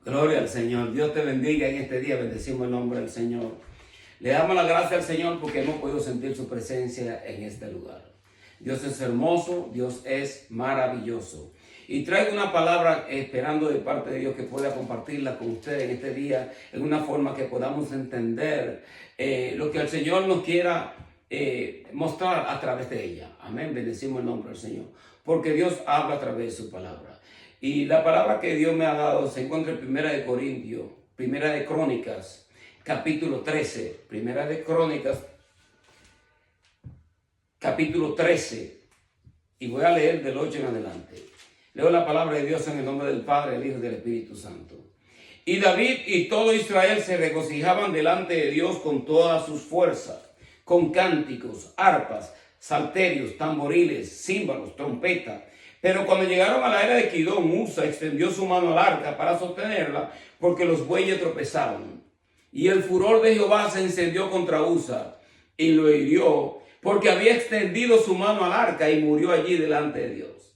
Gloria al Señor. Dios te bendiga en este día. Bendecimos el nombre del Señor. Le damos la gracia al Señor porque hemos podido sentir su presencia en este lugar. Dios es hermoso, Dios es maravilloso. Y traigo una palabra esperando de parte de Dios que pueda compartirla con ustedes en este día en una forma que podamos entender lo que el Señor nos quiera mostrar a través de ella. Amén. Bendecimos el nombre del Señor. Porque Dios habla a través de su palabra. Y la palabra que Dios me ha dado se encuentra en Primera de Corintios, Primera de Crónicas, capítulo 13. Primera de Crónicas, capítulo 13. Y voy a leer del 8 en adelante. Leo la palabra de Dios en el nombre del Padre, del Hijo y del Espíritu Santo. Y David y todo Israel se regocijaban delante de Dios con todas sus fuerzas, con cánticos, arpas, salterios, tamboriles, címbalos, trompetas. Pero cuando llegaron a la era de Kidón, Usa extendió su mano al arca para sostenerla, porque los bueyes tropezaban. Y el furor de Jehová se encendió contra Usa y lo hirió, porque había extendido su mano al arca y murió allí delante de Dios.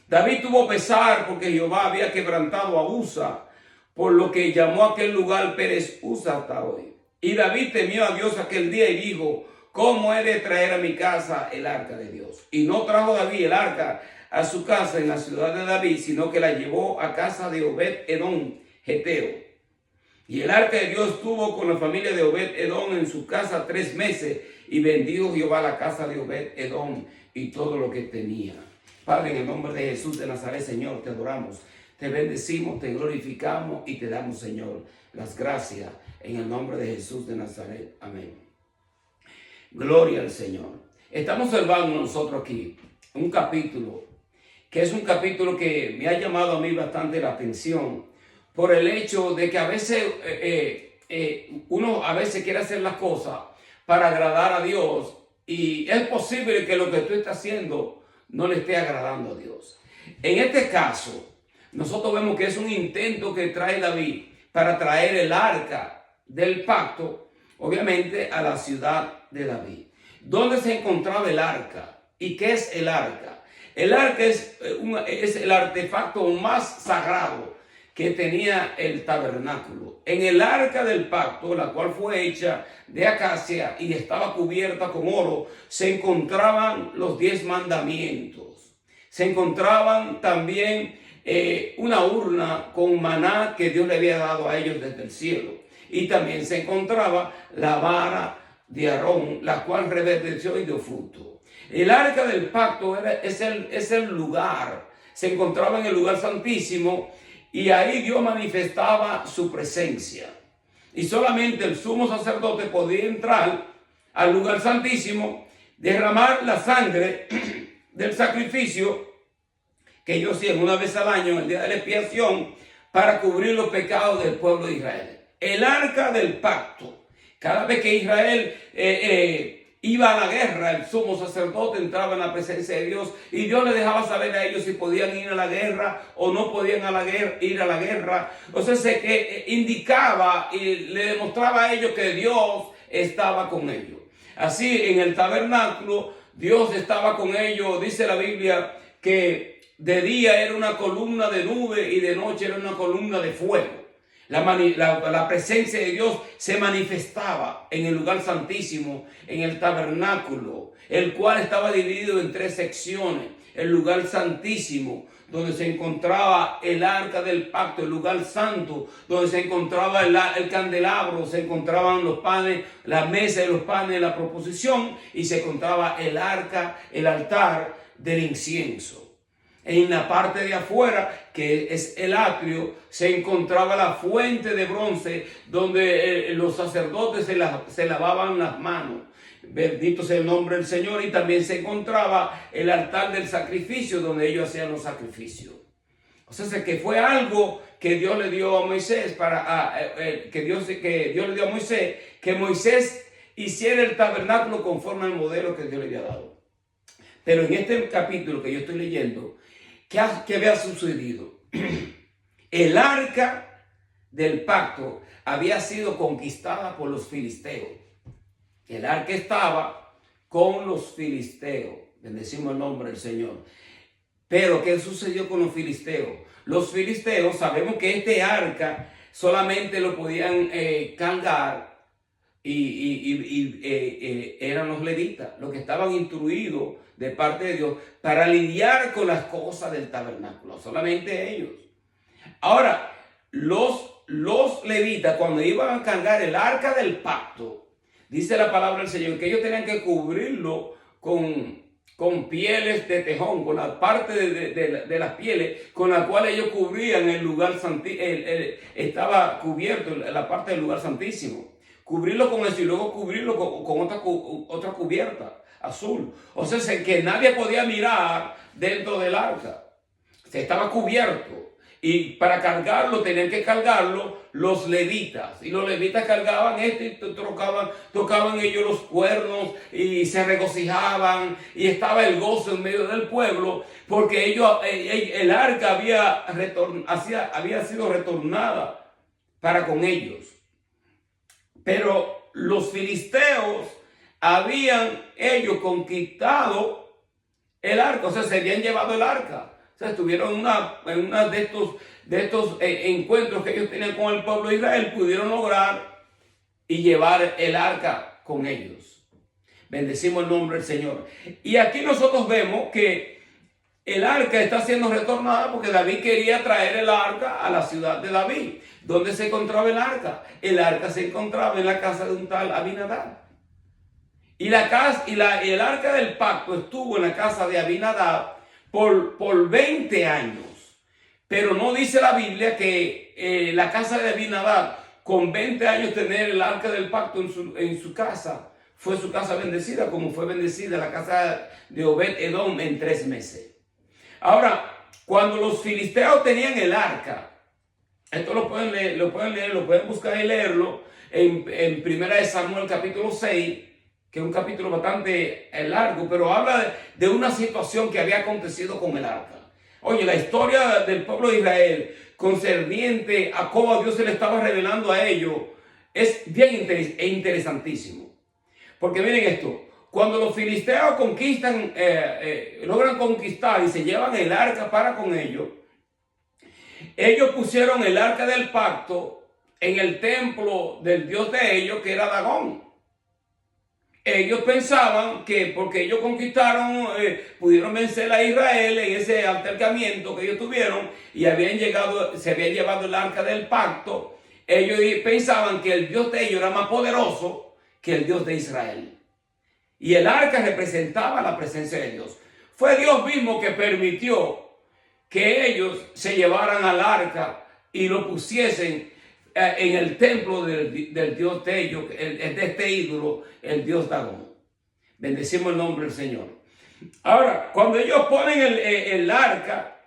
David tuvo pesar porque Jehová había quebrantado a Usa, por lo que llamó a aquel lugar Pérez Usa hasta hoy. Y David temió a Dios aquel día y dijo: ¿cómo he de traer a mi casa el arca de Dios? Y no trajo David el arca a su casa en la ciudad de David, sino que la llevó a casa de Obed-Edom, geteo. Y el arca de Dios estuvo con la familia de Obed-Edom en su casa 3 meses, y bendijo Jehová la casa de Obed-Edom y todo lo que tenía. Padre, en el nombre de Jesús de Nazaret, Señor, te adoramos, te bendecimos, te glorificamos y te damos, Señor, las gracias en el nombre de Jesús de Nazaret. Amén. Gloria al Señor. Estamos observando nosotros aquí un capítulo que es un capítulo que me ha llamado a mí bastante la atención por el hecho de que a veces uno a veces quiere hacer las cosas para agradar a Dios, y es posible que lo que tú estás haciendo no le esté agradando a Dios. En este caso, nosotros vemos que es un intento que trae David para traer el arca del pacto, obviamente, a la ciudad de David. ¿Dónde se encontraba el arca? ¿Y qué es el arca? El arca es el artefacto más sagrado que tenía el tabernáculo. En el arca del pacto, la cual fue hecha de acacia y estaba cubierta con oro, se encontraban los 10 mandamientos. Se encontraban también una urna con maná que Dios le había dado a ellos desde el cielo. Y también se encontraba la vara de Aarón, la cual reverdeció y dio fruto. El arca del pacto es el lugar, se encontraba en el lugar santísimo, y ahí Dios manifestaba su presencia. Y solamente el sumo sacerdote podía entrar al lugar santísimo, derramar la sangre del sacrificio que ellos hacían una vez al año, en el día de la expiación, para cubrir los pecados del pueblo de Israel. El arca del pacto, cada vez que Israel iba a la guerra, el sumo sacerdote entraba en la presencia de Dios y Dios le dejaba saber a ellos si podían ir a la guerra o no podían ir a la guerra. Entonces que indicaba y le demostraba a ellos que Dios estaba con ellos. Así, en el tabernáculo, Dios estaba con ellos. Dice la Biblia que de día era una columna de nube y de noche era una columna de fuego. La presencia de Dios se manifestaba en el lugar santísimo, en el tabernáculo, el cual estaba dividido en 3 secciones. El lugar santísimo, donde se encontraba el arca del pacto; el lugar santo, donde se encontraba el candelabro, se encontraban los panes, la mesa de los panes, la proposición, y se encontraba el arca, el altar del incienso. En la parte de afuera, que es el atrio, se encontraba la fuente de bronce donde los sacerdotes se lavaban las manos. Bendito sea el nombre del Señor. Y también se encontraba el altar del sacrificio, donde ellos hacían los sacrificios. O sea, que fue algo que Dios le dio a Moisés, que Dios le dio a Moisés, que Moisés hiciera el tabernáculo conforme al modelo que Dios le había dado. Pero en este capítulo que yo estoy leyendo, ¿qué había sucedido? El arca del pacto había sido conquistada por los filisteos. El arca estaba con los filisteos. Bendecimos el nombre del Señor. Pero ¿qué sucedió con los filisteos? los filisteos, sabemos que este arca solamente lo podían cargar eran los levitas, los que estaban instruidos de parte de Dios para lidiar con las cosas del tabernáculo, solamente ellos. Ahora, los levitas, cuando iban a cargar el arca del pacto, dice la palabra del Señor que ellos tenían que cubrirlo con pieles de tejón, con la parte de las pieles con la cual ellos cubrían el lugar santísimo, estaba cubierto la parte del lugar santísimo. Cubrirlo con eso y luego cubrirlo con otra cubierta azul. O sea, que nadie podía mirar dentro del arca. Se estaba cubierto. Y para cargarlo tenían que cargarlo los levitas. Y los levitas cargaban esto y tocaban ellos los cuernos y se regocijaban. Y estaba el gozo en medio del pueblo porque el arca había sido retornada para con ellos. Pero los filisteos habían ellos conquistado el arca, o sea, se habían llevado el arca. O sea, estuvieron en una de estos encuentros que ellos tenían con el pueblo de Israel, pudieron lograr y llevar el arca con ellos. Bendecimos el nombre del Señor. Y aquí nosotros vemos que el arca está siendo retornada porque David quería traer el arca a la ciudad de David. ¿Dónde se encontraba el arca? El arca se encontraba en la casa de un tal Abinadab. Y el arca del pacto estuvo en la casa de Abinadab por 20 años. Pero no dice la Biblia que la casa de Abinadab, con 20 años tener el arca del pacto en su casa, fue su casa bendecida, como fue bendecida la casa de Obed-Edom en 3 meses. Ahora, cuando los filisteos tenían el arca, esto lo pueden leer, lo pueden buscar y leerlo en 1 Samuel capítulo 6, que es un capítulo bastante largo, pero habla de una situación que había acontecido con el arca. Oye, la historia del pueblo de Israel concerniente a cómo Dios se le estaba revelando a ellos es bien interesantísimo. Porque miren esto, cuando los filisteos logran conquistar y se llevan el arca para con ellos, ellos pusieron el arca del pacto en el templo del dios de ellos, que era Dagón. Ellos pensaban que porque ellos conquistaron, pudieron vencer a Israel en ese altercamiento que ellos tuvieron y se habían llevado el arca del pacto, ellos pensaban que el Dios de ellos era más poderoso que el Dios de Israel. Y el arca representaba la presencia de Dios. Fue Dios mismo que permitió que ellos se llevaran al arca y lo pusiesen en el templo del Dios de ellos, de este ídolo, el Dios Dagón. Bendecimos el nombre del Señor. Ahora, cuando ellos ponen el arca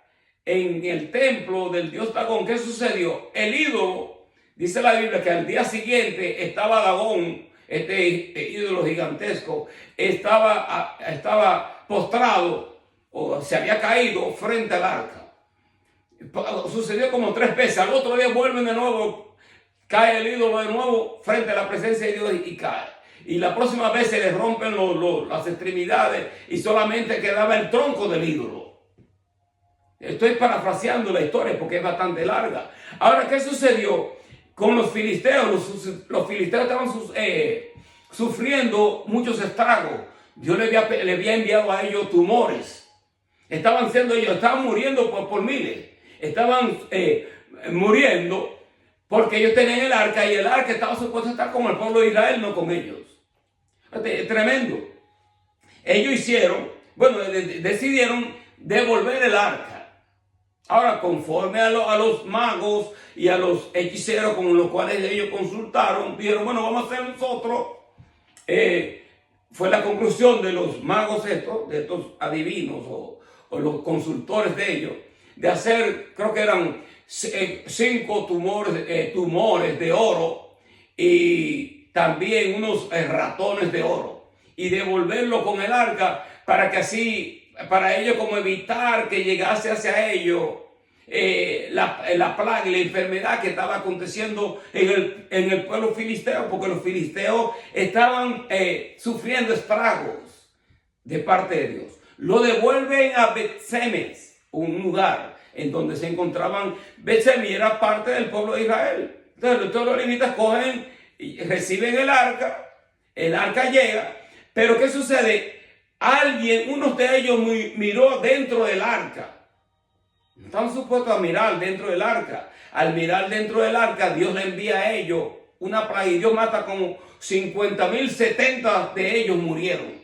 en el templo del Dios Dagón, ¿qué sucedió? El ídolo, dice la Biblia, que al día siguiente estaba Dagón, este ídolo gigantesco, estaba postrado o se había caído frente al arca. Sucedió como 3 veces. Al otro día vuelven de nuevo, cae el ídolo de nuevo frente a la presencia de Dios y cae. Y la próxima vez se le rompen las extremidades y solamente quedaba el tronco del ídolo. Estoy parafraseando la historia porque es bastante larga. Ahora, ¿qué sucedió con los filisteos? Los filisteos estaban sufriendo muchos estragos. Dios le había enviado a ellos tumores. Estaban muriendo por miles. Estaban muriendo porque ellos tenían el arca y el arca estaba supuesto a estar con el pueblo de Israel, no con ellos. Es tremendo. Ellos decidieron devolver el arca. Ahora, conforme a los magos y a los hechiceros con los cuales ellos consultaron, dijeron, bueno, vamos a hacer nosotros. Fue la conclusión de los magos de estos adivinos o los consultores de ellos, de hacer, creo que eran 5 tumores de oro y también unos ratones de oro, y devolverlo con el arca para que así, para ellos como evitar que llegase hacia ellos la plaga y la enfermedad que estaba aconteciendo en el pueblo filisteo, porque los filisteos estaban sufriendo estragos de parte de Dios. Lo devuelven a Bet-Semes, un lugar en donde se encontraban Bet-Semes, era parte del pueblo de Israel. Entonces todos los levitas cogen y reciben el arca llega, pero ¿qué sucede? Uno de ellos miró dentro del arca. No estaban supuestos a mirar dentro del arca. Al mirar dentro del arca, Dios le envía a ellos una plaga y Dios mata como 50,000, 70 de ellos murieron.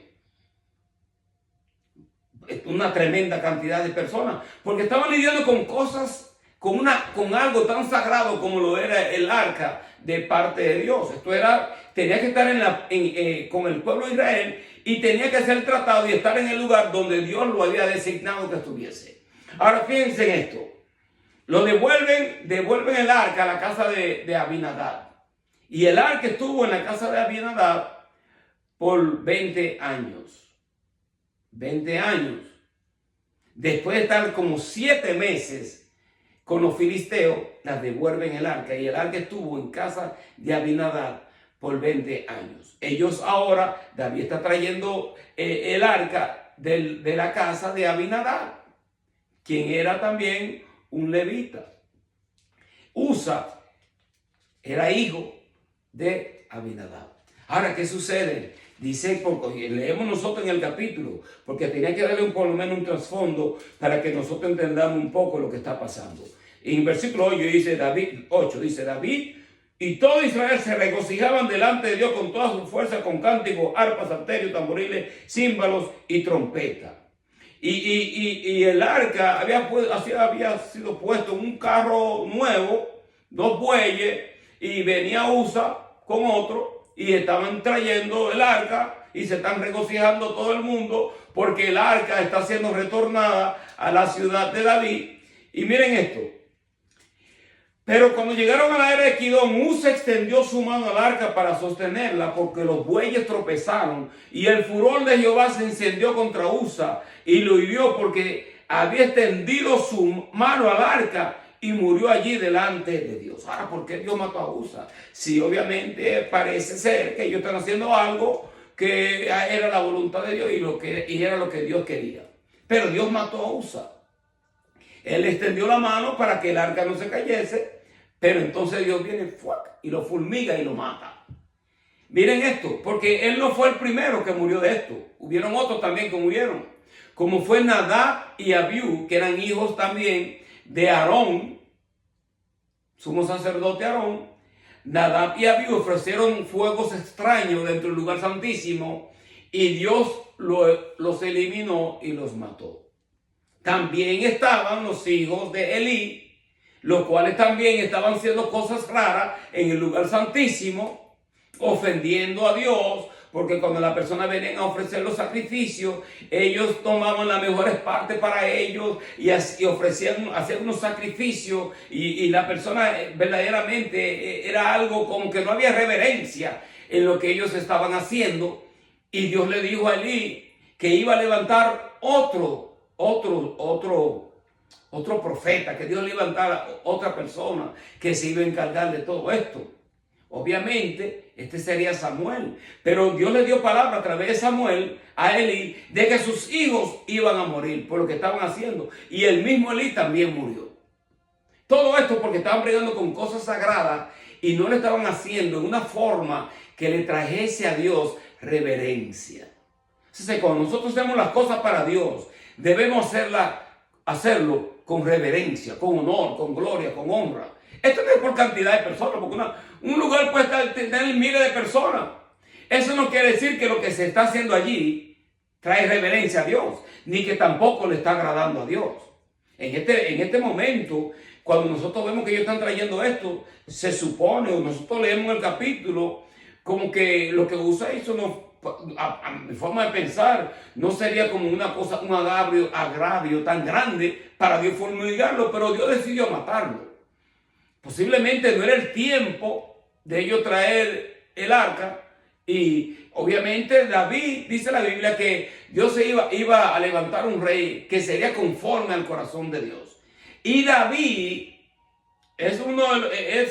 Una tremenda cantidad de personas, porque estaban lidiando con cosas, con algo tan sagrado como lo era el arca de parte de Dios. Tenía que estar con el pueblo de Israel y tenía que ser tratado y estar en el lugar donde Dios lo había designado que estuviese. Ahora fíjense en esto. Lo devuelven el arca a la casa de Abinadab. Y el arca estuvo en la casa de Abinadab por 20 años. 20 años. Después de estar como 7 meses con los filisteos, las devuelven el arca. Y el arca estuvo en casa de Abinadab por 20 años. Ellos ahora, David está trayendo el arca de la casa de Abinadab, quien era también un levita. Usa era hijo de Abinadab. Ahora, ¿qué sucede? Dice, porque leemos nosotros en el capítulo, porque tenía que darle por lo menos un trasfondo para que nosotros entendamos un poco lo que está pasando. En versículo 8 dice David y todo Israel se regocijaban delante de Dios con toda su fuerza, con cánticos, arpas, salterios, tamboriles, címbalos y trompeta. Y el arca había sido puesto en un carro nuevo, 2 bueyes, y venía Usa con otro, y estaban trayendo el arca, y se están regocijando todo el mundo, porque el arca está siendo retornada a la ciudad de David. Y miren esto. Pero cuando llegaron a la era de Kidón, Usa extendió su mano al arca para sostenerla, porque los bueyes tropezaron, y el furor de Jehová se encendió contra Usa, y lo hirió porque había extendido su mano al arca, y murió allí delante de Dios. Ahora, ¿por qué Dios mató a Usa? Sí, obviamente parece ser que ellos están haciendo algo que era la voluntad de Dios y era lo que Dios quería. Pero Dios mató a Usa. Él extendió la mano para que el arca no se cayese, pero entonces Dios viene y lo fulmiga y lo mata. Miren esto, porque él no fue el primero que murió de esto. Hubieron otros también que murieron, como fue Nadab y Abiú, que eran hijos también de Aarón, sumo sacerdote Aarón. Nadab y Abiú ofrecieron fuegos extraños dentro del lugar santísimo y Dios los eliminó y los mató. También estaban los hijos de Elí, los cuales también estaban haciendo cosas raras en el lugar santísimo, ofendiendo a Dios, porque cuando la persona venía a ofrecer los sacrificios, ellos tomaban las mejores partes para ellos y hacían unos sacrificios y la persona verdaderamente era algo como que no había reverencia en lo que ellos estaban haciendo. Y Dios le dijo a Elí que iba a levantar otro profeta, que Dios levantara otra persona que se iba a encargar de todo esto. Obviamente, este sería Samuel, pero Dios le dio palabra a través de Samuel a Elí de que sus hijos iban a morir por lo que estaban haciendo, y el mismo Elí también murió. Todo esto porque estaban bregando con cosas sagradas y no le estaban haciendo en una forma que le trajese a Dios reverencia. Entonces, cuando nosotros hacemos las cosas para Dios, debemos hacerlo con reverencia, con honor, con gloria, con honra. Esto no es por cantidad de personas, porque un lugar puede tener miles de personas. Eso no quiere decir que lo que se está haciendo allí trae reverencia a Dios, ni que tampoco le está agradando a Dios. En este momento, cuando nosotros vemos que ellos están trayendo esto, se supone, o nosotros leemos el capítulo, como que lo que Usa hizo a mi forma de pensar, no sería como un agravio tan grande para Dios fulminarlo, pero Dios decidió matarlo. Posiblemente no era el tiempo de ellos traer el arca, y obviamente David, dice la Biblia, que Dios iba a levantar un rey que sería conforme al corazón de Dios. Y David es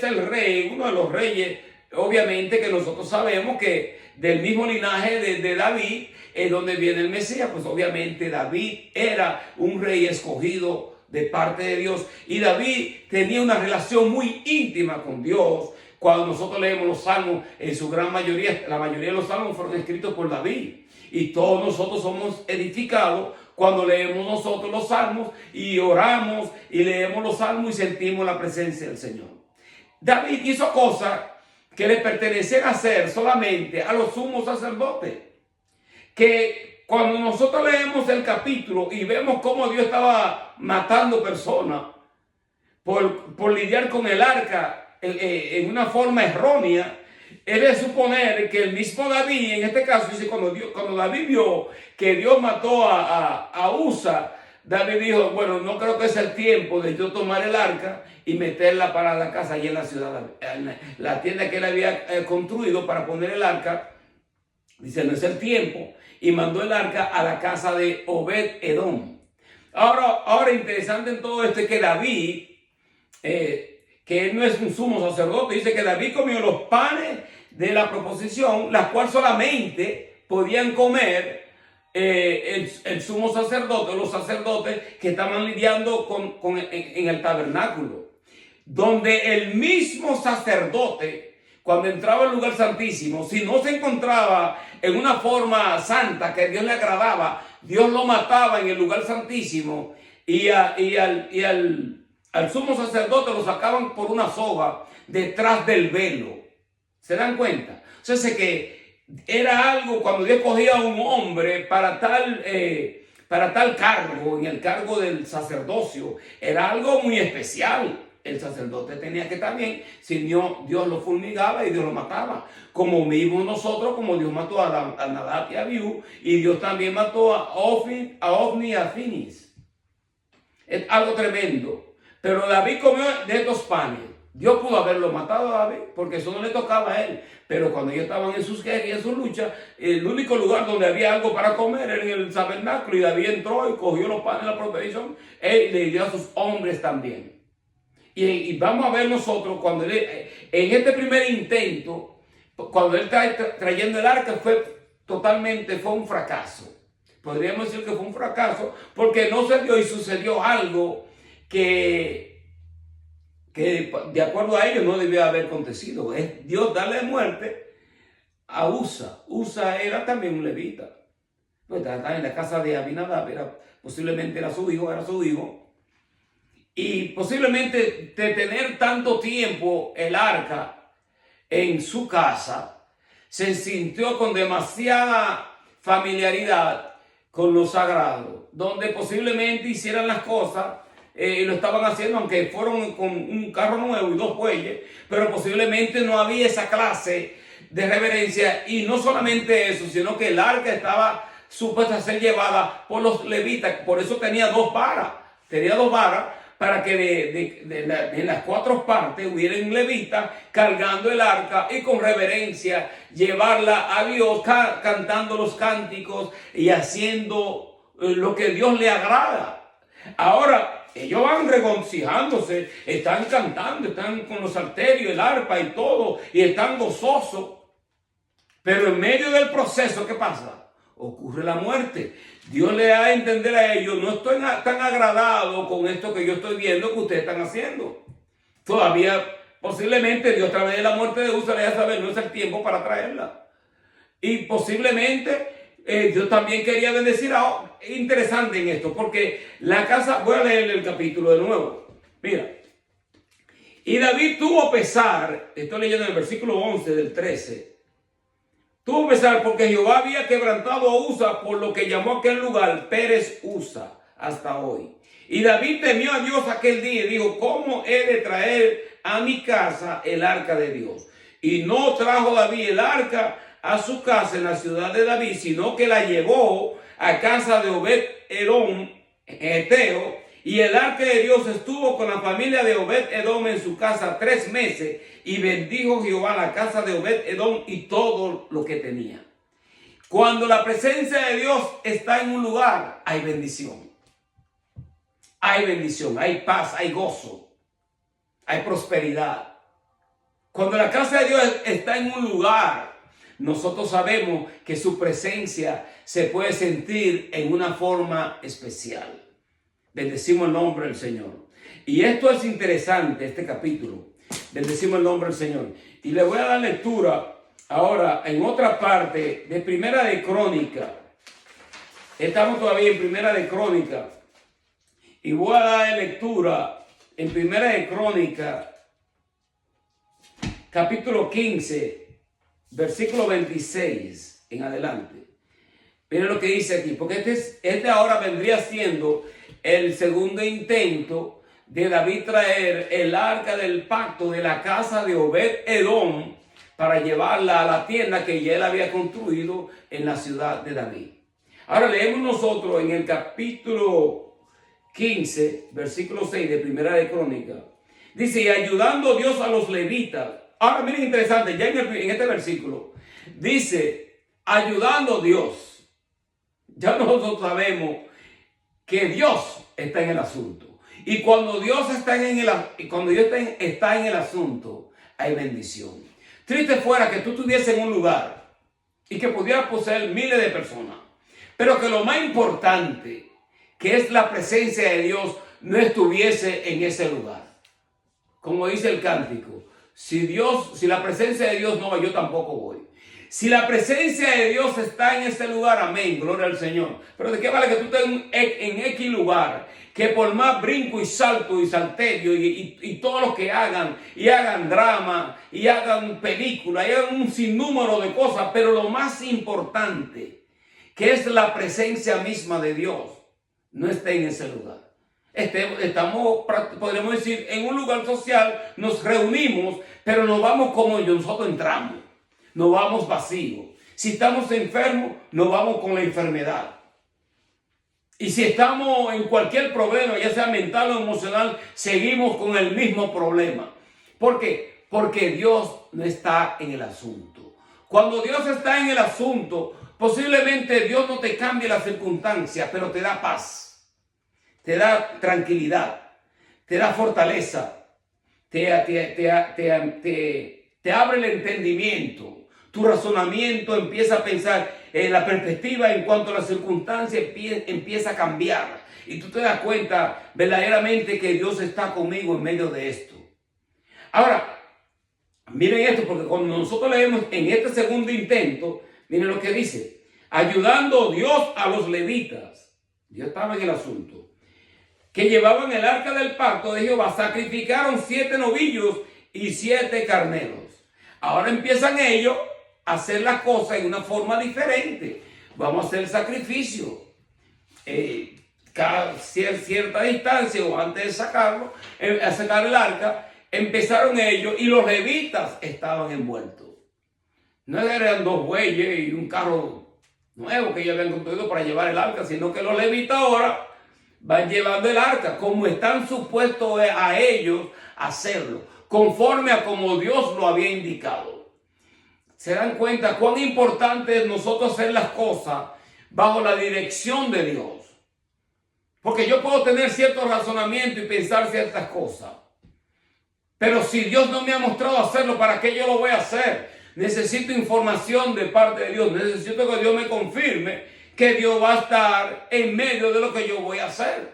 el rey, uno de los reyes, obviamente, que nosotros sabemos que del mismo linaje de David es donde viene el Mesías. Pues obviamente David era un rey escogido de parte de Dios. Y David tenía una relación muy íntima con Dios. Cuando nosotros leemos los salmos, en su gran mayoría, la mayoría de los salmos fueron escritos por David. Y todos nosotros somos edificados cuando leemos nosotros los salmos y oramos y leemos los salmos y sentimos la presencia del Señor. David hizo cosas que le pertenecían a hacer solamente a los sumos sacerdotes. Que cuando nosotros leemos el capítulo y vemos cómo Dios estaba matando personas por lidiar con el arca en una forma errónea, es de suponer que el mismo David, en este caso, dice, cuando David vio que Dios mató a Usa, David dijo, bueno, no creo que sea el tiempo de yo tomar el arca y meterla para la casa allí en la ciudad, la tienda que él había construido para poner el arca. Dice, no es el tiempo. Y mandó el arca a la casa de Obed-Edom. Ahora interesante en todo esto es que David, que él no es un sumo sacerdote, dice que David comió los panes de la proposición, las cuales solamente podían comer el sumo sacerdote, los sacerdotes que estaban lidiando en el tabernáculo, donde el mismo sacerdote, cuando entraba al lugar santísimo, si no se encontraba en una forma santa que a Dios le agradaba, Dios lo mataba en el lugar santísimo y al sumo sacerdote lo sacaban por una soga detrás del velo. ¿Se dan cuenta? O sea, sé que era algo cuando Dios cogía a un hombre para tal cargo, en el cargo del sacerdocio, era algo muy especial. El sacerdote tenía que estar bien, si no, Dios lo fulmigaba y Dios lo mataba. Como mismo nosotros, como Dios mató a Nadab y a Abiú, y Dios también mató a Ofni y a Finis. Es algo tremendo. Pero David comió de estos panes. Dios pudo haberlo matado a David, porque eso no le tocaba a él. Pero cuando ellos estaban en sus guerras y en sus luchas, el único lugar donde había algo para comer era en el tabernáculo. Y David entró y cogió los panes de la proposición. Él le dio a sus hombres también. Y vamos a ver nosotros, cuando en este primer intento, cuando él está trayendo el arca, fue un fracaso. Podríamos decir que fue un fracaso, porque no se dio y sucedió algo que de acuerdo a ellos no debió haber acontecido. Es Dios darle muerte a Usa. Usa era también un levita. Pues estaba en la casa de Abinadab, posiblemente era su hijo. Y posiblemente de tener tanto tiempo el arca en su casa, se sintió con demasiada familiaridad con lo sagrado, donde posiblemente hicieran las cosas y lo estaban haciendo, aunque fueron con un carro nuevo y 2 bueyes, pero posiblemente no había esa clase de reverencia. Y no solamente eso, sino que el arca estaba supuesta a ser llevada por los levitas, por eso tenía 2 varas. Tenía 2 varas para que de las 4 partes hubiera un levita cargando el arca y con reverencia llevarla a Dios, cantando los cánticos y haciendo lo que Dios le agrada. Ahora, ellos van regocijándose, están cantando, están con los salterios, el arpa y todo, y están gozosos. Pero en medio del proceso, ¿qué pasa? Ocurre la muerte. Dios le da a entender a ellos, no estoy tan agradado con esto que yo estoy viendo que ustedes están haciendo. Todavía, posiblemente, Dios a través de la muerte de Usa le da a saber, no es el tiempo para traerla. Y posiblemente Dios también quería bendecir a... Interesante en esto, porque la casa... Voy a leer el capítulo de nuevo. Mira. Y David tuvo pesar, estoy leyendo en el versículo 11 del 13. Tuvo pesar porque Jehová había quebrantado a Usa, por lo que llamó a aquel lugar Pérez Usa hasta hoy. Y David temió a Dios aquel día y dijo, ¿cómo he de traer a mi casa el arca de Dios? Y no trajo David el arca a su casa en la ciudad de David, sino que la llevó a casa de Obed-Edom, Eteo, y el arca de Dios estuvo con la familia de Obed-Edom en su casa 3 meses, y bendijo Jehová la casa de Obed-Edom y todo lo que tenía. Cuando la presencia de Dios está en un lugar, hay bendición. Hay bendición, hay paz, hay gozo, hay prosperidad. Cuando la casa de Dios está en un lugar, nosotros sabemos que su presencia se puede sentir en una forma especial. Bendecimos el nombre del Señor. Y esto es interesante, este capítulo. Bendecimos el nombre del Señor. Y le voy a dar lectura ahora en otra parte de Primera de Crónica. Estamos todavía en Primera de Crónica. Y voy a dar lectura en Primera de Crónica, capítulo 15, versículo 26 en adelante. Miren lo que dice aquí, porque este ahora vendría siendo el segundo intento de David traer el arca del pacto de la casa de Obed-Edom para llevarla a la tienda que ya él había construido en la ciudad de David. Ahora leemos nosotros en el capítulo 15, versículo 6 de Primera de Crónica. Dice, y ayudando Dios a los levitas. Ahora miren interesante, ya en este versículo dice, ayudando Dios. Ya nosotros sabemos que Dios está en el asunto. Y cuando Dios está en el asunto, hay bendición. Triste fuera que tú estuviese en un lugar y que pudieras poseer miles de personas, pero que lo más importante, que es la presencia de Dios, no estuviese en ese lugar. Como dice el cántico, si la presencia de Dios no va, yo tampoco voy. Si la presencia de Dios está en ese lugar, amén, gloria al Señor. Pero ¿de qué vale que tú estés en X lugar? Que por más brinco y salto y salterio y todo lo que hagan, y hagan drama, y hagan película, y hagan un sinnúmero de cosas, pero lo más importante, que es la presencia misma de Dios, no esté en ese lugar. Estamos, podríamos decir, en un lugar social, nos reunimos, pero nos vamos como nosotros entramos. Nos vamos vacíos. Si estamos enfermos, nos vamos con la enfermedad. Y si estamos en cualquier problema, ya sea mental o emocional, seguimos con el mismo problema. ¿Por qué? Porque Dios no está en el asunto. Cuando Dios está en el asunto, posiblemente Dios no te cambie las circunstancias, pero te da paz, te da tranquilidad, te da fortaleza, te abre el entendimiento. Tu razonamiento empieza a pensar en la perspectiva en cuanto a las circunstancias empieza a cambiar. Y tú te das cuenta verdaderamente que Dios está conmigo en medio de esto. Ahora, miren esto, porque cuando nosotros leemos en este segundo intento, miren lo que dice. Ayudando Dios a los levitas. Dios estaba en el asunto. Que llevaban el arca del pacto de Jehová. Sacrificaron 7 novillos y 7 carneros. Ahora empiezan ellos a hacer las cosas en una forma diferente. Vamos a hacer el sacrificio. Cada cierta distancia o antes de sacarlo, a sacar el arca, empezaron ellos y los levitas estaban envueltos. No eran 2 bueyes y un carro nuevo que ellos habían construido para llevar el arca, sino que los levitas ahora van llevando el arca como están supuestos a ellos hacerlo, conforme a como Dios lo había indicado. Se dan cuenta cuán importante es nosotros hacer las cosas bajo la dirección de Dios. Porque yo puedo tener cierto razonamiento y pensar ciertas cosas, pero si Dios no me ha mostrado hacerlo, ¿para qué yo lo voy a hacer? Necesito información de parte de Dios. Necesito que Dios me confirme que Dios va a estar en medio de lo que yo voy a hacer.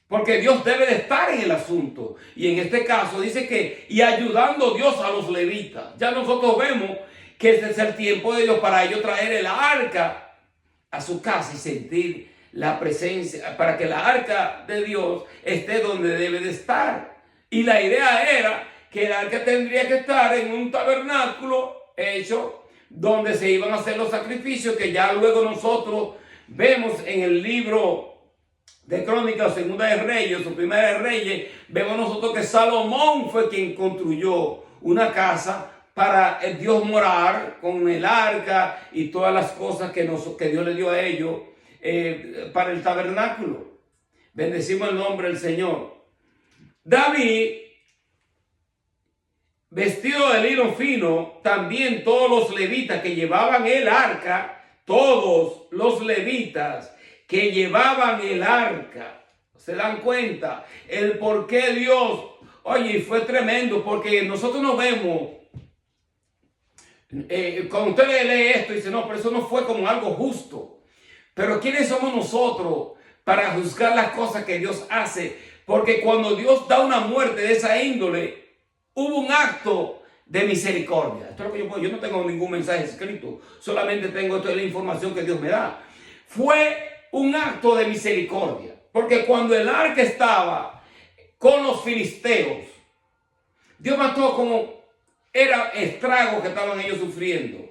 Porque Dios debe de estar en el asunto. Y en este caso dice que, y ayudando Dios a los levitas. Ya nosotros vemos que este es el tiempo de Dios para ellos traer el arca a su casa y sentir la presencia, para que la arca de Dios esté donde debe de estar. Y la idea era que el arca tendría que estar en un tabernáculo hecho donde se iban a hacer los sacrificios, que ya luego nosotros vemos en el libro de Crónicas, Segunda de Reyes o Primera de Reyes, vemos nosotros que Salomón fue quien construyó una casa para Dios morar con el arca y todas las cosas que Dios le dio a ellos para el tabernáculo. Bendecimos el nombre del Señor. David, vestido de lino fino, también todos los levitas que llevaban el arca, todos los levitas que llevaban el arca, se dan cuenta el por qué Dios, oye, fue tremendo, porque nosotros nos vemos, cuando usted lee esto, dice, no, pero eso no fue como algo justo. Pero ¿quiénes somos nosotros para juzgar las cosas que Dios hace, porque cuando Dios da una muerte de esa índole, hubo un acto de misericordia. Esto es lo que yo puedo. Yo no tengo ningún mensaje escrito, solamente tengo toda la información que Dios me da. Fue un acto de misericordia, porque cuando el arca estaba con los filisteos, Dios mató como era estragos que estaban ellos sufriendo,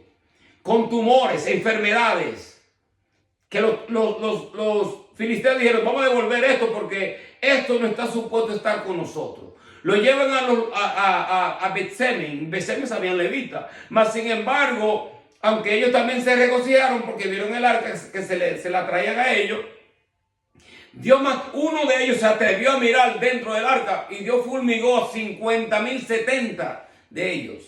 con tumores, enfermedades, que los filisteos dijeron: vamos a devolver esto porque esto no está supuesto estar con nosotros. Lo llevan a Bet-Semes. Bet-Semes habían levitas, mas sin embargo, aunque ellos también se regocijaron porque vieron el arca que se la traían a ellos, uno de ellos se atrevió a mirar dentro del arca y Dios fulmigó 50,000, 70 de ellos.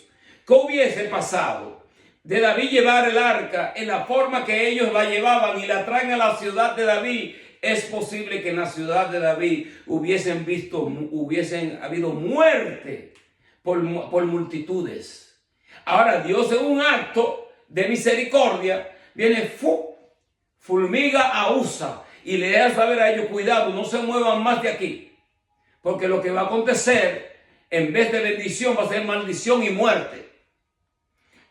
¿Qué hubiese pasado de David llevar el arca en la forma que ellos la llevaban y la traen a la ciudad de David? Es posible que en la ciudad de David hubiesen habido muerte por multitudes. Ahora Dios, en un acto de misericordia, viene, fulmiga a Usa y le da a saber a ellos: cuidado, no se muevan más de aquí, porque lo que va a acontecer, en vez de bendición, va a ser maldición y muerte.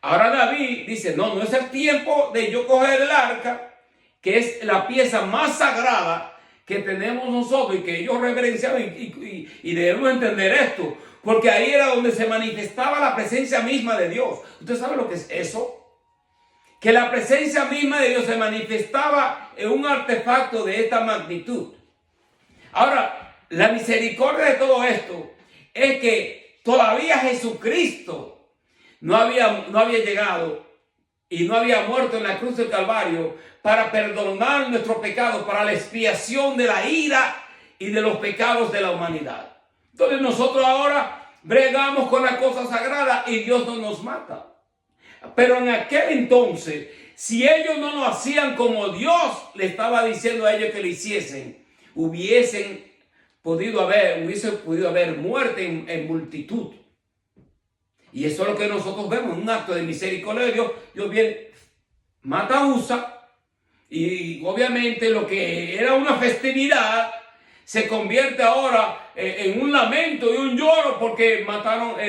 Ahora David dice: no es el tiempo de yo coger el arca, que es la pieza más sagrada que tenemos nosotros y que ellos reverenciaban, y debemos entender esto, porque ahí era donde se manifestaba la presencia misma de Dios. ¿Usted sabe lo que es eso? Que la presencia misma de Dios se manifestaba en un artefacto de esta magnitud. Ahora, la misericordia de todo esto es que todavía Jesucristo no había llegado y no había muerto en la cruz del Calvario para perdonar nuestros pecados, para la expiación de la ira y de los pecados de la humanidad. Entonces nosotros ahora bregamos con la cosa sagrada y Dios no nos mata. Pero en aquel entonces, si ellos no lo hacían como Dios le estaba diciendo a ellos que lo hiciesen, hubiese podido haber muerte en multitud. Y eso es lo que nosotros vemos, un acto de misericordia de Dios. Dios viene, mata a Usa, y obviamente lo que era una festividad se convierte ahora en un lamento y un lloro, porque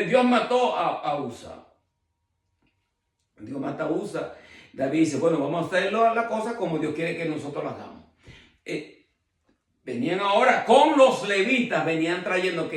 Dios mató a Usa. Dios mata a Usa. David dice: bueno, vamos a hacerlo la cosa como Dios quiere que nosotros la hagamos. Venían ahora con los levitas, venían trayendo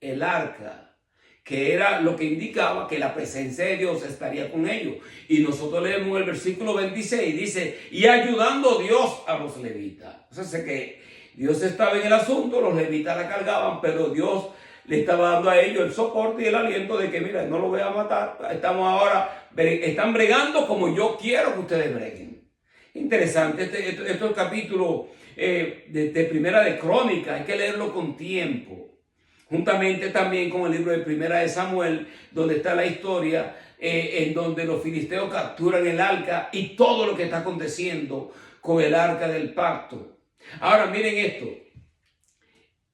el arca, que era lo que indicaba que la presencia de Dios estaría con ellos. Y nosotros leemos el versículo 26, dice: y ayudando Dios a los levitas. O sea, que Dios estaba en el asunto, los levitas la cargaban, pero Dios le estaba dando a ellos el soporte y el aliento de que, mira, no lo voy a matar, están bregando como yo quiero que ustedes breguen. Interesante, esto es el capítulo de Primera de Crónicas, hay que leerlo con tiempo. Juntamente también con el libro de Primera de Samuel, donde está la historia en donde los filisteos capturan el arca y todo lo que está aconteciendo con el arca del pacto. Ahora miren esto.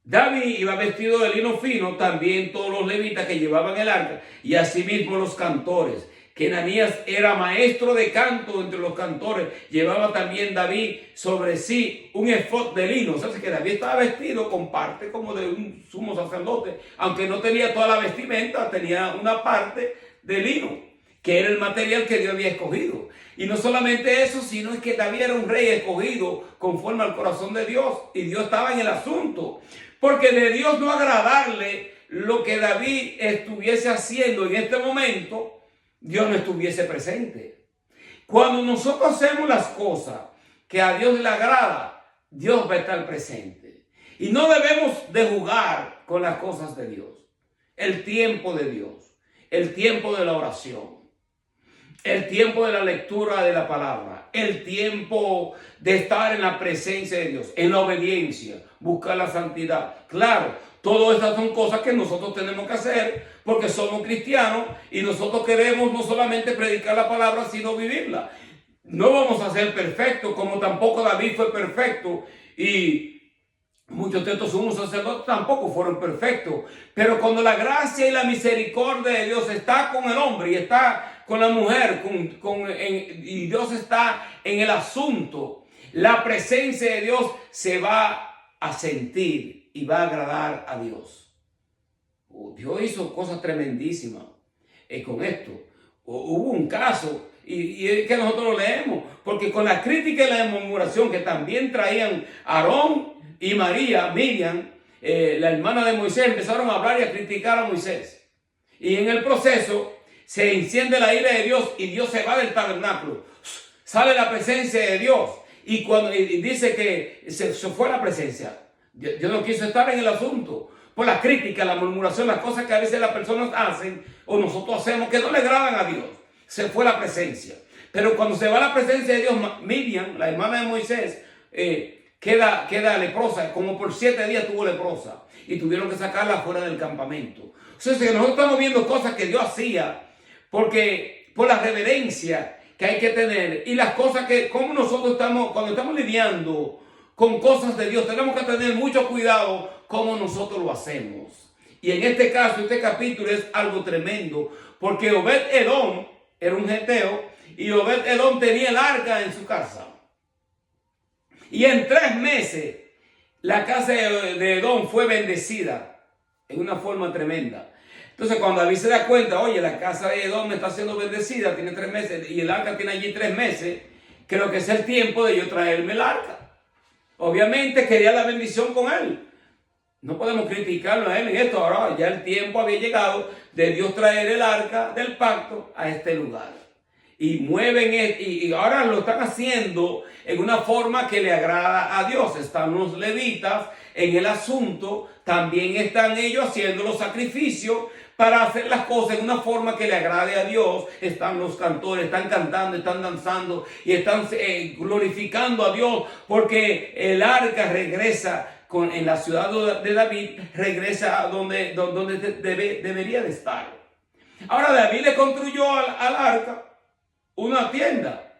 David iba vestido de lino fino, también todos los levitas que llevaban el arca, y asimismo los cantores. Que Ananías era maestro de canto entre los cantores. Llevaba también David sobre sí un efod de lino. O sea, que David estaba vestido con parte como de un sumo sacerdote. Aunque no tenía toda la vestimenta, tenía una parte de lino, que era el material que Dios había escogido. Y no solamente eso, sino es que David era un rey escogido conforme al corazón de Dios. Y Dios estaba en el asunto. Porque de Dios no agradarle lo que David estuviese haciendo en este momento, Dios no estuviese presente. Cuando nosotros hacemos las cosas que a Dios le agrada, Dios va a estar presente. Y no debemos de jugar con las cosas de Dios. El tiempo de Dios, el tiempo de la oración, el tiempo de la lectura de la palabra, el tiempo de estar en la presencia de Dios, en la obediencia, buscar la santidad. Claro, todas estas son cosas que nosotros tenemos que hacer porque somos cristianos y nosotros queremos no solamente predicar la palabra, sino vivirla. No vamos a ser perfectos, como tampoco David fue perfecto, y muchos de estos sumos sacerdotes tampoco fueron perfectos. Pero cuando la gracia y la misericordia de Dios está con el hombre y está con la mujer, y Dios está en el asunto, la presencia de Dios se va a sentir y va a agradar a Dios. Dios hizo cosas tremendísimas con esto. Hubo un caso, y es que nosotros lo leemos, porque con la crítica y la murmuración que también traían Aarón y Miriam, la hermana de Moisés, empezaron a hablar y a criticar a Moisés. Y en el proceso se enciende la ira de Dios y Dios se va del tabernáculo. Sale la presencia de Dios y dice que se fue la presencia. Dios no quiso estar en el asunto por la crítica, la murmuración, las cosas que a veces las personas hacen o nosotros hacemos que no le agradan a Dios. Se fue la presencia. Pero cuando se va la presencia de Dios, Miriam, la hermana de Moisés, queda leprosa. Como por 7 días tuvo leprosa y tuvieron que sacarla fuera del campamento. O sea, que nosotros estamos viendo cosas que Dios hacía porque por la reverencia que hay que tener y las cosas que, como nosotros cuando estamos lidiando con cosas de Dios, tenemos que tener mucho cuidado cómo nosotros lo hacemos. Y en este caso, este capítulo es algo tremendo, porque Obed-Edom era un geteo y Obed-Edom tenía el arca en su casa. Y en 3 meses la casa de Edom fue bendecida en una forma tremenda. Entonces cuando David se da cuenta, oye, la casa de Edom está siendo bendecida, tiene 3 meses y el arca tiene allí 3 meses, creo que es el tiempo de yo traerme el arca. Obviamente quería la bendición con él. No podemos criticarlo a él en esto. Ahora ya el tiempo había llegado de Dios traer el arca del pacto a este lugar. Y mueven y ahora lo están haciendo en una forma que le agrada a Dios. Están los levitas en el asunto. También están ellos haciendo los sacrificios para hacer las cosas en una forma que le agrade a Dios. Están los cantores, están cantando, están danzando y están glorificando a Dios porque el arca regresa en la ciudad de David, regresa a donde debería de estar. Ahora David le construyó al arca una tienda.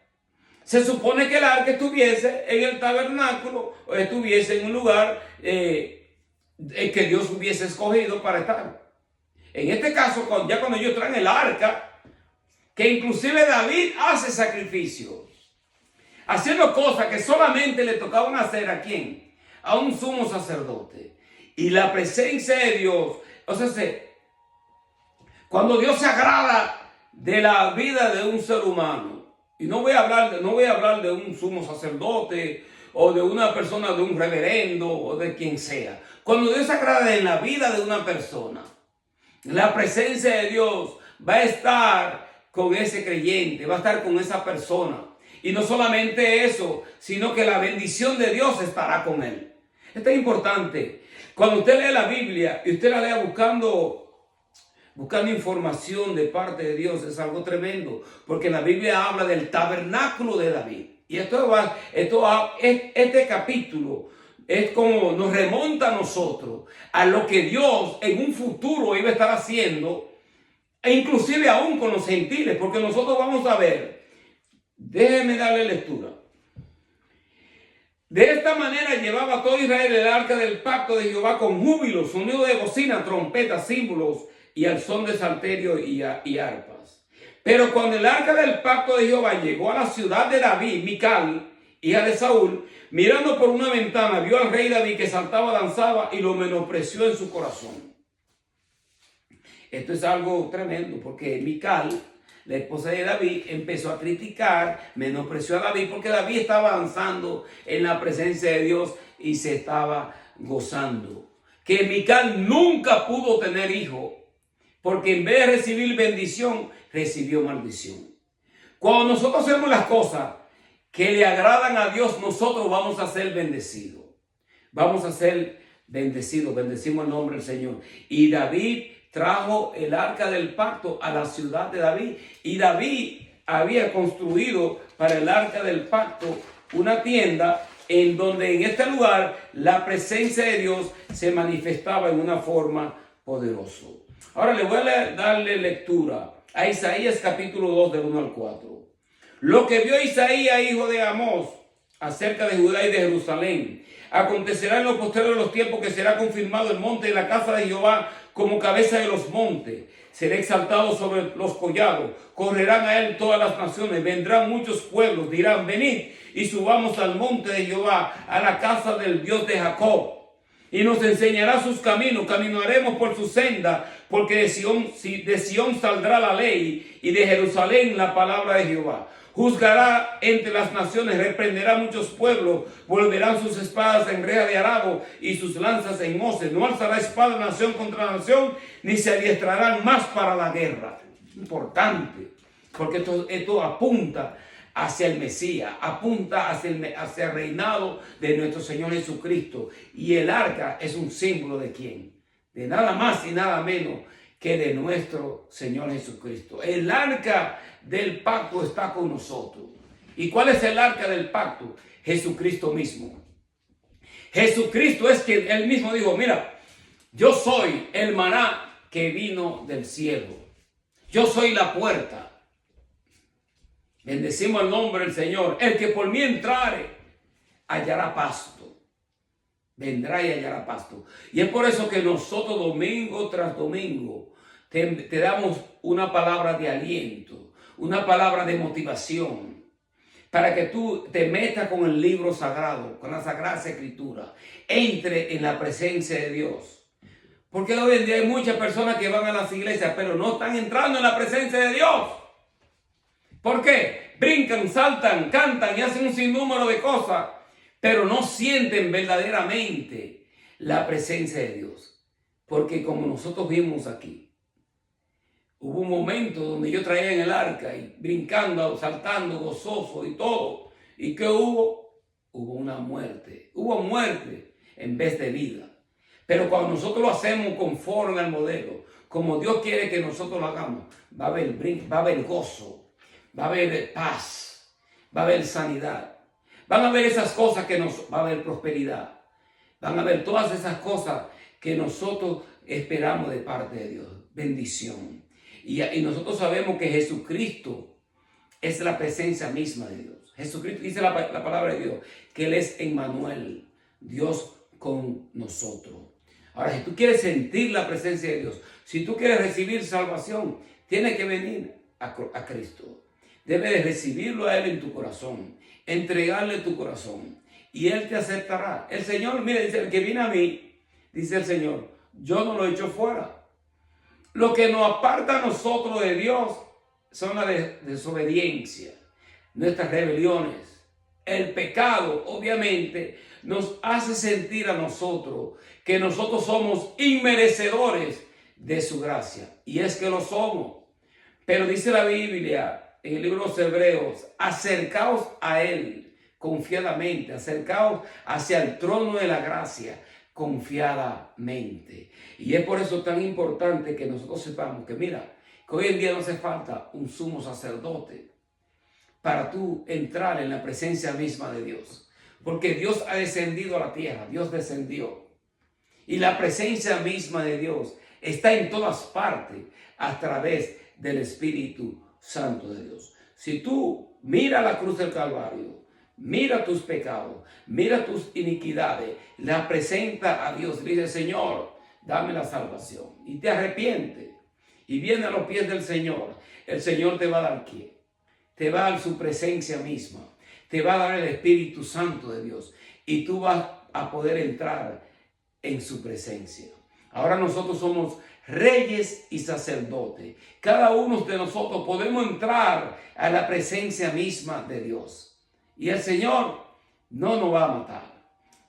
Se supone que el arca estuviese en el tabernáculo o estuviese en un lugar que Dios hubiese escogido para estar. En este caso, ya cuando ellos traen el arca, que inclusive David hace sacrificios, haciendo cosas que solamente le tocaban hacer ¿a quién? A un sumo sacerdote. Y la presencia de Dios, o sea, cuando Dios se agrada de la vida de un ser humano, y no voy a hablar de un sumo sacerdote o de una persona, de un reverendo o de quien sea. Cuando Dios se agrada en la vida de una persona, la presencia de Dios va a estar con ese creyente, va a estar con esa persona. Y no solamente eso, sino que la bendición de Dios estará con él. Esto es importante. Cuando usted lee la Biblia y usted la lea buscando información de parte de Dios, es algo tremendo. Porque la Biblia habla del tabernáculo de David. Y este capítulo es como nos remonta a nosotros, a lo que Dios en un futuro iba a estar haciendo, e inclusive aún con los gentiles, porque nosotros vamos a ver, déjeme darle lectura. De esta manera llevaba todo Israel el arca del pacto de Jehová con júbilo, sonido de bocina, trompetas, símbolos y al son de salterio y arpas. Pero cuando el arca del pacto de Jehová llegó a la ciudad de David, Mical, hija de Saúl, mirando por una ventana, vio al rey David que saltaba, danzaba y lo menospreció en su corazón. Esto es algo tremendo porque Mical, la esposa de David, empezó a criticar, menospreció a David porque David estaba danzando en la presencia de Dios y se estaba gozando. Que Mical nunca pudo tener hijo porque en vez de recibir bendición, recibió maldición. Cuando nosotros hacemos las cosas que le agradan a Dios, nosotros vamos a ser bendecidos. Vamos a ser bendecidos, bendecimos el nombre del Señor. Y David trajo el arca del pacto a la ciudad de David. Y David había construido para el arca del pacto una tienda en donde en este lugar la presencia de Dios se manifestaba en una forma poderosa. Ahora le voy a darle lectura a Isaías capítulo 2 del 1 al 4. Lo que vio Isaías, hijo de Amós, acerca de Judá y de Jerusalén. Acontecerá en los postreros de los tiempos que será confirmado el monte de la casa de Jehová como cabeza de los montes, será exaltado sobre los collados, correrán a él todas las naciones, vendrán muchos pueblos, dirán, venid y subamos al monte de Jehová, a la casa del Dios de Jacob, y nos enseñará sus caminos, caminaremos por su senda, porque de Sión saldrá la ley, y de Jerusalén la palabra de Jehová. Juzgará entre las naciones, reprenderá muchos pueblos, volverán sus espadas en reja de arado y sus lanzas en hoces. No alzará espada nación contra nación, ni se adiestrarán más para la guerra. Importante, porque esto apunta hacia el Mesías, apunta hacia el reinado de nuestro Señor Jesucristo. Y el arca es un símbolo de ¿quién? De nada más y nada menos que de nuestro Señor Jesucristo. El arca del pacto está con nosotros. ¿Y cuál es el arca del pacto? Jesucristo mismo. Jesucristo es quien él mismo dijo, mira, yo soy el maná que vino del cielo. Yo soy la puerta. Bendecimos el nombre del Señor. El que por mí entrare, hallará pasto. Vendrá y hallará pasto. Y es por eso que nosotros domingo tras domingo te damos una palabra de aliento, una palabra de motivación, para que tú te metas con el libro sagrado, con la Sagrada Escritura, entre en la presencia de Dios. Porque hoy en día hay muchas personas que van a las iglesias, pero no están entrando en la presencia de Dios. ¿Por qué? Brincan, saltan, cantan y hacen un sinnúmero de cosas, pero no sienten verdaderamente la presencia de Dios. Porque como nosotros vimos aquí, hubo un momento donde yo traía en el arca y brincando, saltando, gozoso y todo. ¿Y qué hubo? Hubo una muerte. Hubo muerte en vez de vida. Pero cuando nosotros lo hacemos conforme al modelo, como Dios quiere que nosotros lo hagamos, va a haber gozo, va a haber paz, va a haber sanidad. Van a haber esas cosas va a haber prosperidad. Van a haber todas esas cosas que nosotros esperamos de parte de Dios. Bendición. Y nosotros sabemos que Jesucristo es la presencia misma de Dios. Jesucristo dice la palabra de Dios, que Él es Emmanuel, Dios con nosotros. Ahora, si tú quieres sentir la presencia de Dios, si tú quieres recibir salvación, tienes que venir a Cristo. Debes de recibirlo a Él en tu corazón, entregarle tu corazón, y Él te aceptará. El Señor, mire, dice, el que viene a mí, dice el Señor, yo no lo echo fuera. Lo que nos aparta a nosotros de Dios son la desobediencia, nuestras rebeliones. El pecado, obviamente, nos hace sentir a nosotros que nosotros somos inmerecedores de su gracia. Y es que lo somos. Pero dice la Biblia en el libro de los Hebreos, acercaos a Él confiadamente, acercaos hacia el trono de la gracia confiadamente. Y es por eso tan importante que nosotros sepamos que mira, que hoy en día no hace falta un sumo sacerdote para tú entrar en la presencia misma de Dios. Porque Dios ha descendido a la tierra, Dios descendió. Y la presencia misma de Dios está en todas partes a través del Espíritu Santo de Dios. Si tú miras la cruz del Calvario, mira tus pecados, mira tus iniquidades, la presenta a Dios, dice, Señor, dame la salvación. Y te arrepiente y viene a los pies del Señor. El Señor te va a dar ¿qué? Te va a dar su presencia misma. Te va a dar el Espíritu Santo de Dios. Y tú vas a poder entrar en su presencia. Ahora nosotros somos reyes y sacerdotes. Cada uno de nosotros podemos entrar a la presencia misma de Dios. Y el Señor no nos va a matar.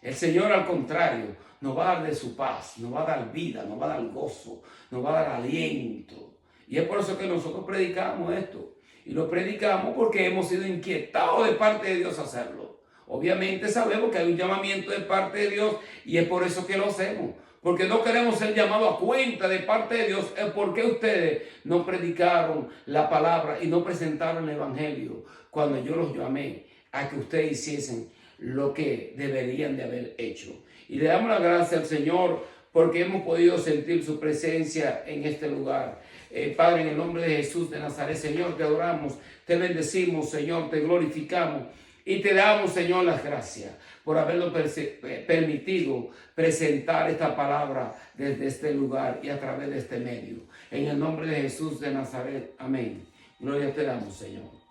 El Señor, al contrario, nos va a dar de su paz, nos va a dar vida, nos va a dar gozo, nos va a dar aliento. Y es por eso que nosotros predicamos esto. Y lo predicamos porque hemos sido inquietados de parte de Dios a hacerlo. Obviamente sabemos que hay un llamamiento de parte de Dios y es por eso que lo hacemos. Porque no queremos ser llamados a cuenta de parte de Dios. Es porque ustedes no predicaron la palabra y no presentaron el evangelio cuando yo los llamé a que ustedes hiciesen lo que deberían de haber hecho. Y le damos la gracia al Señor porque hemos podido sentir su presencia en este lugar. Padre, en el nombre de Jesús de Nazaret, Señor, te adoramos, te bendecimos, Señor, te glorificamos. Y te damos, Señor, las gracias por habernos permitido presentar esta palabra desde este lugar y a través de este medio. En el nombre de Jesús de Nazaret. Amén. Gloria te damos, Señor.